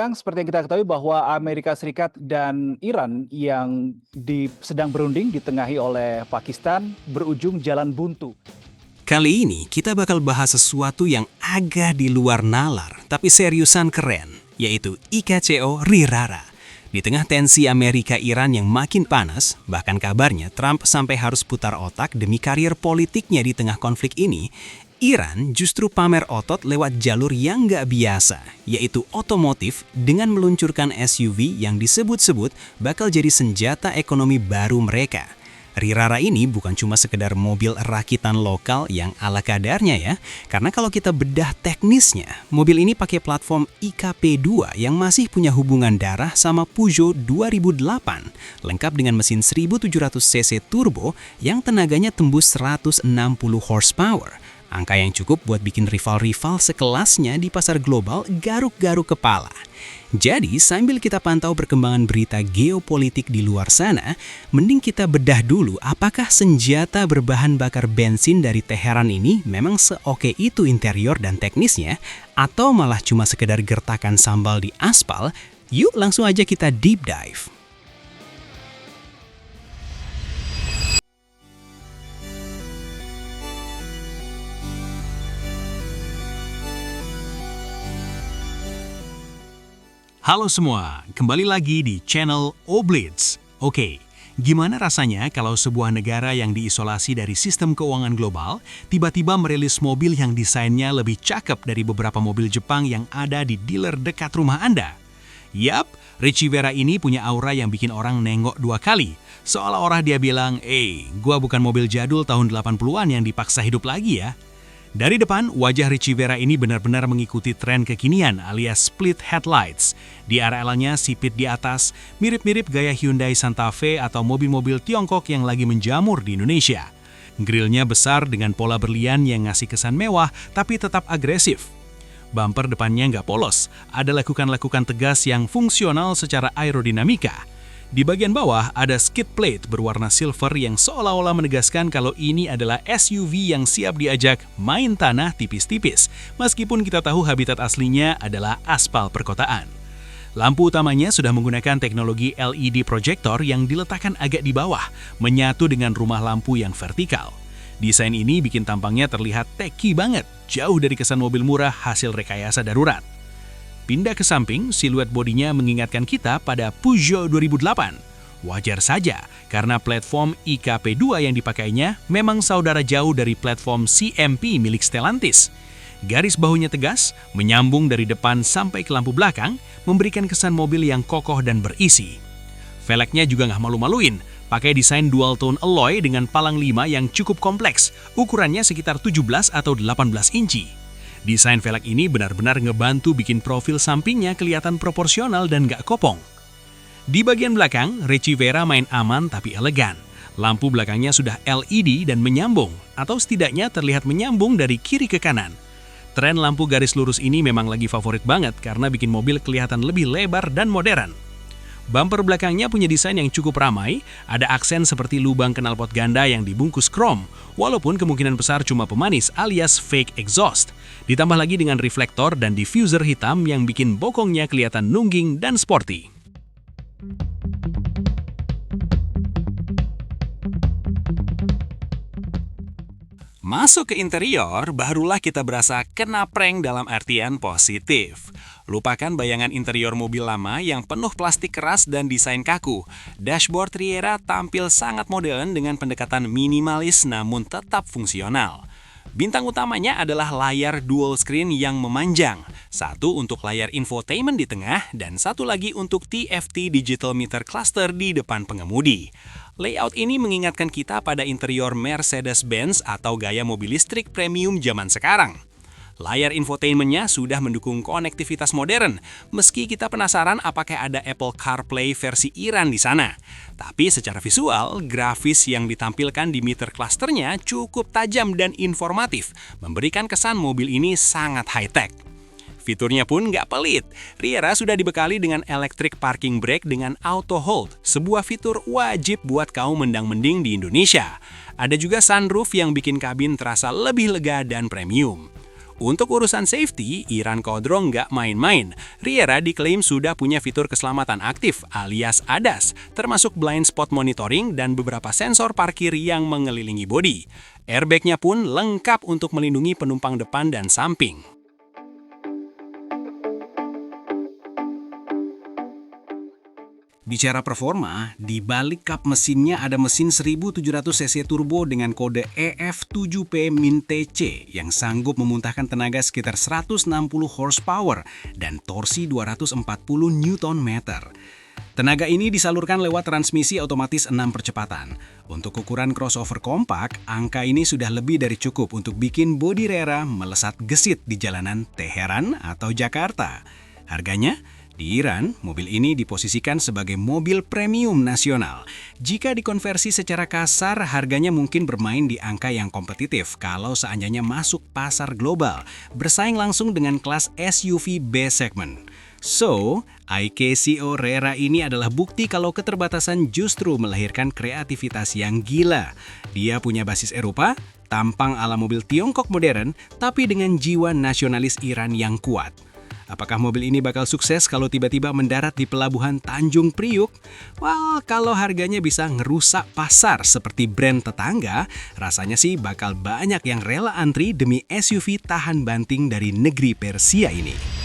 Yang seperti yang kita ketahui bahwa Amerika Serikat dan Iran yang sedang berunding ditengahi oleh Pakistan berujung jalan buntu. Kali ini kita bakal bahas sesuatu yang agak di luar nalar, tapi seriusan keren, yaitu IKCO Rirara. Di tengah tensi Amerika-Iran yang makin panas, bahkan kabarnya Trump sampai harus putar otak demi karier politiknya di tengah konflik ini, Iran justru pamer otot lewat jalur yang nggak biasa, yaitu otomotif dengan meluncurkan SUV yang disebut-sebut bakal jadi senjata ekonomi baru mereka. Rirara ini bukan cuma sekedar mobil rakitan lokal yang ala kadarnya ya, karena kalau kita bedah teknisnya, mobil ini pakai platform IKP2 yang masih punya hubungan darah sama Peugeot 2008, lengkap dengan mesin 1700cc turbo yang tenaganya tembus 160 horsepower. Angka yang cukup buat bikin rival-rival sekelasnya di pasar global garuk-garuk kepala. Jadi, sambil kita pantau perkembangan berita geopolitik di luar sana, mending kita bedah dulu apakah senjata berbahan bakar bensin dari Teheran ini memang seoke itu interior dan teknisnya, atau malah cuma sekedar gertakan sambal di aspal. Yuk langsung aja kita deep dive. Halo semua, kembali lagi di channel Oblitz. Oke, gimana rasanya kalau sebuah negara yang diisolasi dari sistem keuangan global tiba-tiba merilis mobil yang desainnya lebih cakep dari beberapa mobil Jepang yang ada di dealer dekat rumah Anda? Yap, Richie Vera ini punya aura yang bikin orang nengok dua kali. Seolah-olah dia bilang, gua bukan mobil jadul tahun 80-an yang dipaksa hidup lagi ya. Dari depan, wajah Richie Vera ini benar-benar mengikuti tren kekinian alias split headlights. Di area-nya sipit di atas, mirip-mirip gaya Hyundai Santa Fe atau mobil-mobil Tiongkok yang lagi menjamur di Indonesia. Grillnya besar dengan pola berlian yang ngasih kesan mewah tapi tetap agresif. Bumper depannya nggak polos, ada lekukan-lekukan tegas yang fungsional secara aerodinamika. Di bagian bawah ada skid plate berwarna silver yang seolah-olah menegaskan kalau ini adalah SUV yang siap diajak main tanah tipis-tipis, meskipun kita tahu habitat aslinya adalah aspal perkotaan. Lampu utamanya sudah menggunakan teknologi LED projector yang diletakkan agak di bawah, menyatu dengan rumah lampu yang vertikal. Desain ini bikin tampangnya terlihat techy banget, jauh dari kesan mobil murah hasil rekayasa darurat. Pindah ke samping, siluet bodinya mengingatkan kita pada Peugeot 2008. Wajar saja, karena platform IKP2 yang dipakainya memang saudara jauh dari platform CMP milik Stellantis. Garis bahunya tegas, menyambung dari depan sampai ke lampu belakang, memberikan kesan mobil yang kokoh dan berisi. Velgnya juga nggak malu-maluin, pakai desain dual tone alloy dengan palang 5 yang cukup kompleks, ukurannya sekitar 17 atau 18 inci. Desain velg ini benar-benar ngebantu bikin profil sampingnya kelihatan proporsional dan gak kopong. Di bagian belakang, Richie Vera main aman tapi elegan. Lampu belakangnya sudah LED dan menyambung, atau setidaknya terlihat menyambung dari kiri ke kanan. Tren lampu garis lurus ini memang lagi favorit banget karena bikin mobil kelihatan lebih lebar dan modern. Bumper belakangnya punya desain yang cukup ramai, ada aksen seperti lubang knalpot ganda yang dibungkus krom, walaupun kemungkinan besar cuma pemanis alias fake exhaust. Ditambah lagi dengan reflektor dan diffuser hitam yang bikin bokongnya kelihatan nungging dan sporty. Masuk ke interior, barulah kita berasa kena prank dalam artian positif. Lupakan bayangan interior mobil lama yang penuh plastik keras dan desain kaku. Dashboard Riera tampil sangat modern dengan pendekatan minimalis namun tetap fungsional. Bintang utamanya adalah layar dual screen yang memanjang. Satu untuk layar infotainment di tengah dan satu lagi untuk TFT Digital Meter Cluster di depan pengemudi. Layout ini mengingatkan kita pada interior Mercedes-Benz atau gaya mobil listrik premium zaman sekarang. Layar infotainmentnya sudah mendukung konektivitas modern, meski kita penasaran apakah ada Apple CarPlay versi Iran di sana. Tapi secara visual, grafis yang ditampilkan di meter clusternya cukup tajam dan informatif, memberikan kesan mobil ini sangat high-tech. Fiturnya pun nggak pelit. Riera sudah dibekali dengan electric parking brake dengan auto hold, sebuah fitur wajib buat kaum mendang-mending di Indonesia. Ada juga sunroof yang bikin kabin terasa lebih lega dan premium. Untuk urusan safety, Iran Khodro nggak main-main. Riera diklaim sudah punya fitur keselamatan aktif alias ADAS, termasuk blind spot monitoring dan beberapa sensor parkir yang mengelilingi bodi. Airbag-nya pun lengkap untuk melindungi penumpang depan dan samping. Bicara performa, di balik kap mesinnya ada mesin 1700 cc turbo dengan kode EF7P-TC yang sanggup memuntahkan tenaga sekitar 160 horsepower dan torsi 240 Nm. Tenaga ini disalurkan lewat transmisi otomatis 6 percepatan. Untuk ukuran crossover kompak, angka ini sudah lebih dari cukup untuk bikin bodi Riera melesat gesit di jalanan Teheran atau Jakarta. Harganya? Di Iran, mobil ini diposisikan sebagai mobil premium nasional. Jika dikonversi secara kasar, harganya mungkin bermain di angka yang kompetitif kalau seandainya masuk pasar global, bersaing langsung dengan kelas SUV B segment. So, IKCO Riera ini adalah bukti kalau keterbatasan justru melahirkan kreativitas yang gila. Dia punya basis Eropa, tampang ala mobil Tiongkok modern, tapi dengan jiwa nasionalis Iran yang kuat. Apakah mobil ini bakal sukses kalau tiba-tiba mendarat di pelabuhan Tanjung Priuk? Well, kalau harganya bisa ngerusak pasar seperti brand tetangga, rasanya sih bakal banyak yang rela antri demi SUV tahan banting dari negeri Persia ini.